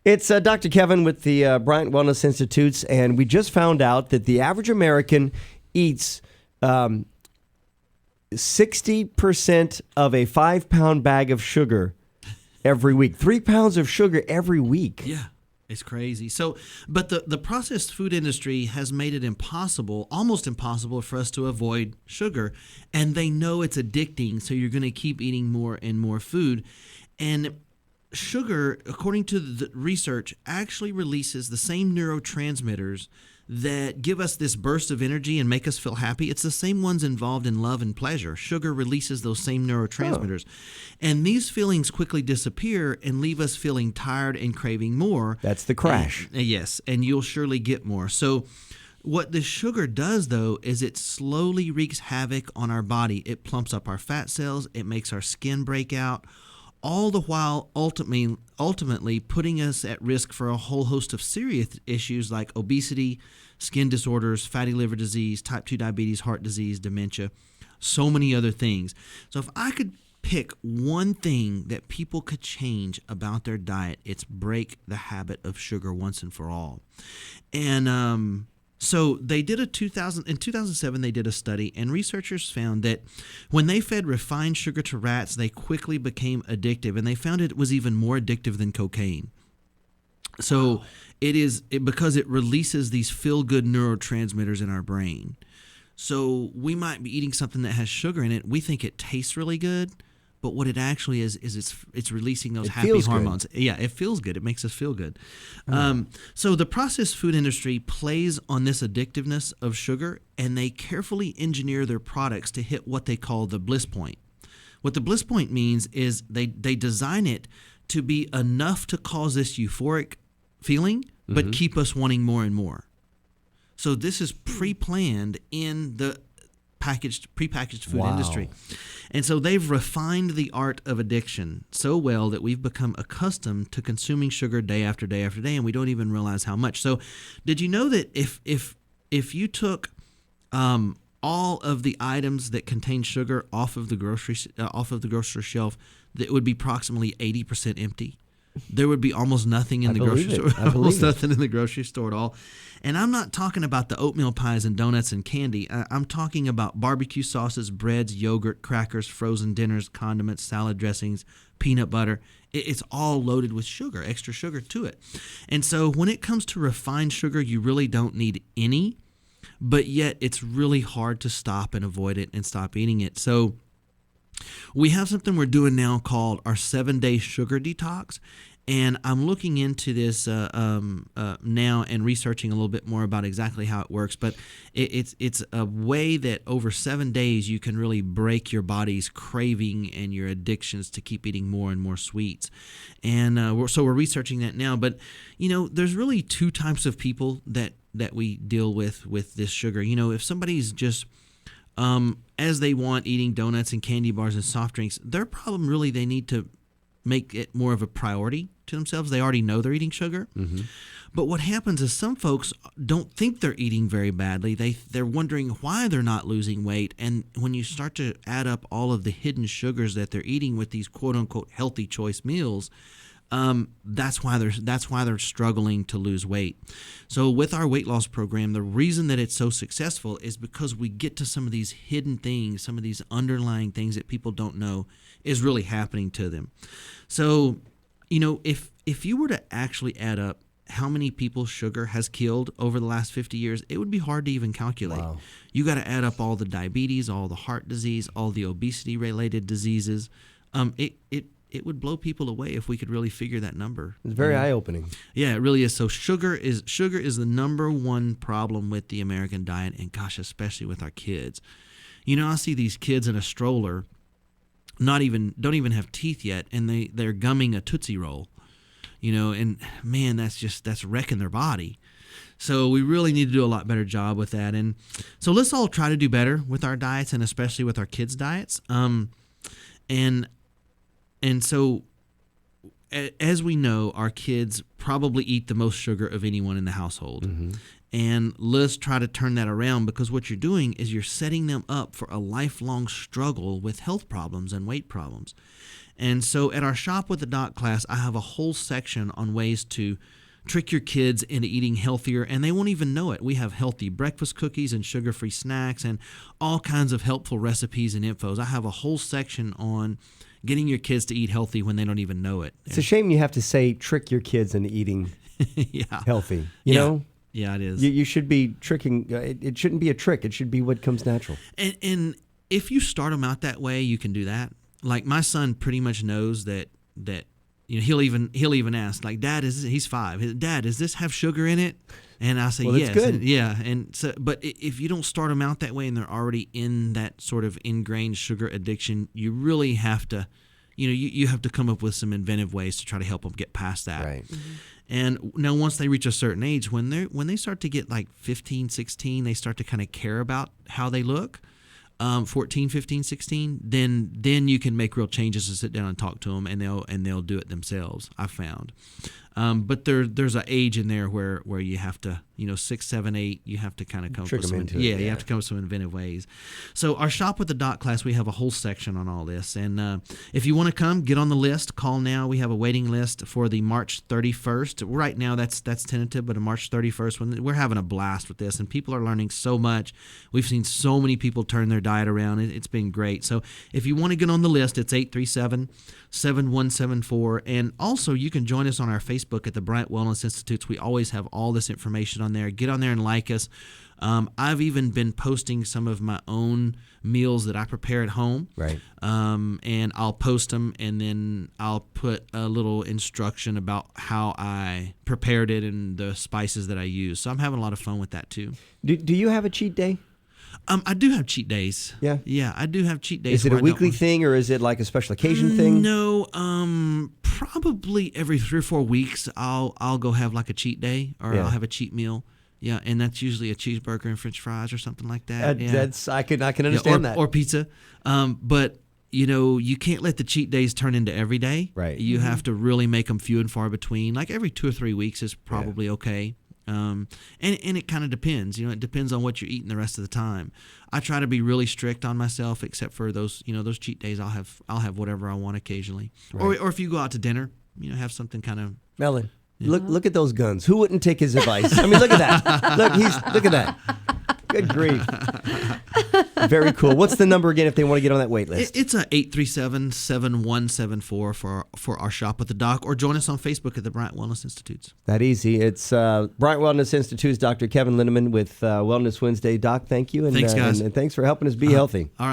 It's Dr. Kevin with the Bryant Wellness Institutes, and we just found out that the average American eats 60% of a 5-pound bag of sugar every week. 3 pounds of sugar every week. Yeah. It's crazy. So, but the processed food industry has made it impossible, almost impossible for us to avoid sugar. And they know it's addicting, so you're going to keep eating more and more food. And sugar, according to the research, actually releases the same neurotransmitters that give us this burst of energy and make us feel happy. It's the same ones involved in love and pleasure. Sugar releases those same neurotransmitters. And these feelings quickly disappear and leave us feeling tired and craving more. That's the crash. Yes, and you'll surely get more. So what the sugar does, though, is it slowly wreaks havoc on our body. It plumps up our fat cells. It makes our skin break out, all the while ultimately putting us at risk for a whole host of serious issues like obesity, skin disorders, fatty liver disease, type 2 diabetes, heart disease, dementia, so many other things. So if I could pick one thing that people could change about their diet, it's break the habit of sugar once and for all. And so they did in 2007, they did a study, and researchers found that when they fed refined sugar to rats, they quickly became addictive, and they found it was even more addictive than cocaine. So wow. Because it releases these feel-good neurotransmitters in our brain. So we might be eating something that has sugar in it. We think it tastes really good, but what it actually is it's releasing those happy hormones. Good. Yeah, it feels good. It makes us feel good. So the processed food industry plays on this addictiveness of sugar, and they carefully engineer their products to hit what they call the bliss point. What the bliss point means is they design it to be enough to cause this euphoric feeling, but keep us wanting more and more. So this is pre-planned in the prepackaged food industry. And so they've refined the art of addiction so well that we've become accustomed to consuming sugar day after day after day, and we don't even realize how much. So did you know that if you took all of the items that contain sugar off of the grocery shelf, that it would be approximately 80% empty? There would be almost nothing in the grocery store. Almost nothing in the grocery store at all. And I'm not talking about the oatmeal pies and donuts and candy. I'm talking about barbecue sauces, breads, yogurt, crackers, frozen dinners, condiments, salad dressings, peanut butter. It's all loaded with sugar, extra sugar to it. And so when it comes to refined sugar, you really don't need any, but yet it's really hard to stop and avoid it and stop eating it. So we have something we're doing now called our 7-day sugar detox, and I'm looking into this now and researching a little bit more about exactly how it works. But it's a way that over 7 days you can really break your body's craving and your addictions to keep eating more and more sweets. And so we're researching that now. But there's really two types of people that we deal with this sugar. If somebody's just as they want eating donuts and candy bars and soft drinks, their problem really, they need to make it more of a priority to themselves. They already know they're eating sugar. But what happens is some folks don't think they're eating very badly. They're wondering why they're not losing weight. And when you start to add up all of the hidden sugars that they're eating with these quote unquote healthy choice meals, that's why they're struggling to lose weight. So with our weight loss program, the reason that it's so successful is because we get to some of these hidden things, some of these underlying things that people don't know is really happening to them. So, if you were to actually add up how many people sugar has killed over the last 50 years, it would be hard to even calculate. Wow. You got to add up all the diabetes, all the heart disease, all the obesity-related diseases. It would blow people away if we could really figure that number. It's very eye-opening. Yeah, it really is. So sugar is the number one problem with the American diet, and gosh, especially with our kids. I see these kids in a stroller, don't even have teeth yet, and they're gumming a Tootsie Roll. And man, that's wrecking their body. So we really need to do a lot better job with that. And so let's all try to do better with our diets, and especially with our kids' diets. And so, as we know, our kids probably eat the most sugar of anyone in the household. And let's try to turn that around, because what you're doing is you're setting them up for a lifelong struggle with health problems and weight problems. And so at our Shop with the Doc class, I have a whole section on ways to trick your kids into eating healthier, and they won't even know it. We have healthy breakfast cookies and sugar-free snacks and all kinds of helpful recipes and infos. I have a whole section on getting your kids to eat healthy when they don't even know it. It's a shame you have to say trick your kids into eating healthy. You know? Yeah, it is. You should be tricking. It shouldn't be a trick. It should be what comes natural. And if you start them out that way, you can do that. Like my son pretty much knows that he'll even ask, like, Dad, he's 5. Dad, does this have sugar in it? And I say, well, yes. That's good. And so, but if you don't start them out that way and they're already in that sort of ingrained sugar addiction, you really have to, you have to come up with some inventive ways to try to help them get past that. Right. Mm-hmm. And now once they reach a certain age, when they start to get like 15, 16, they start to kind of care about how they look. 14, 15, 16, then you can make real changes and sit down and talk to them, and they'll do it themselves, I've found. But there's an age in there where you have to, 6, 7, 8, you have to kind of come up with some you have to come up with some inventive ways. So our Shop with the Doc class, we have a whole section on all this, and if you want to come, get on the list. Call now. We have a waiting list for the March 31st. Right now, that's tentative, but on March 31st, when we're having a blast with this, and people are learning so much. We've seen so many people turn their diet around. It's been great. So if you want to get on the list, it's 837-7174, and also you can join us on our Facebook at the Bryant Wellness Institutes. We always have all this information on there. Get on there and like us. I've even been posting some of my own meals that I prepare at home. Right. And I'll post them, and then I'll put a little instruction about how I prepared it and the spices that I use. So I'm having a lot of fun with that too. Do you have a cheat day? I do have cheat days. Yeah? Yeah, I do have cheat days. Is it a weekly thing, or is it like a special occasion thing? No, probably every 3 or 4 weeks I'll go have like a cheat day, or I'll have a cheat meal. Yeah, and that's usually a cheeseburger and French fries or something like that. I can understand that. Or pizza. But you can't let the cheat days turn into every day. Right. You have to really make them few and far between. Like every 2 or 3 weeks is probably okay. And it kind of depends. It depends on what you're eating the rest of the time. I try to be really strict on myself, except for those those cheat days. I'll have whatever I want occasionally. Right. Or if you go out to dinner, have something kind of. Melon, look at those guns. Who wouldn't take his advice? I mean, look at that. Look at that. Good grief. Very cool. What's the number again if they want to get on that wait list? It's a 837-7174 for our Shop with the Doc, or join us on Facebook at the Bryant Wellness Institutes. That easy. It's Bryant Wellness Institute's Dr. Kevin Linneman with Wellness Wednesday. Doc, thank you. Thanks, guys. And thanks for helping us be healthy. All right.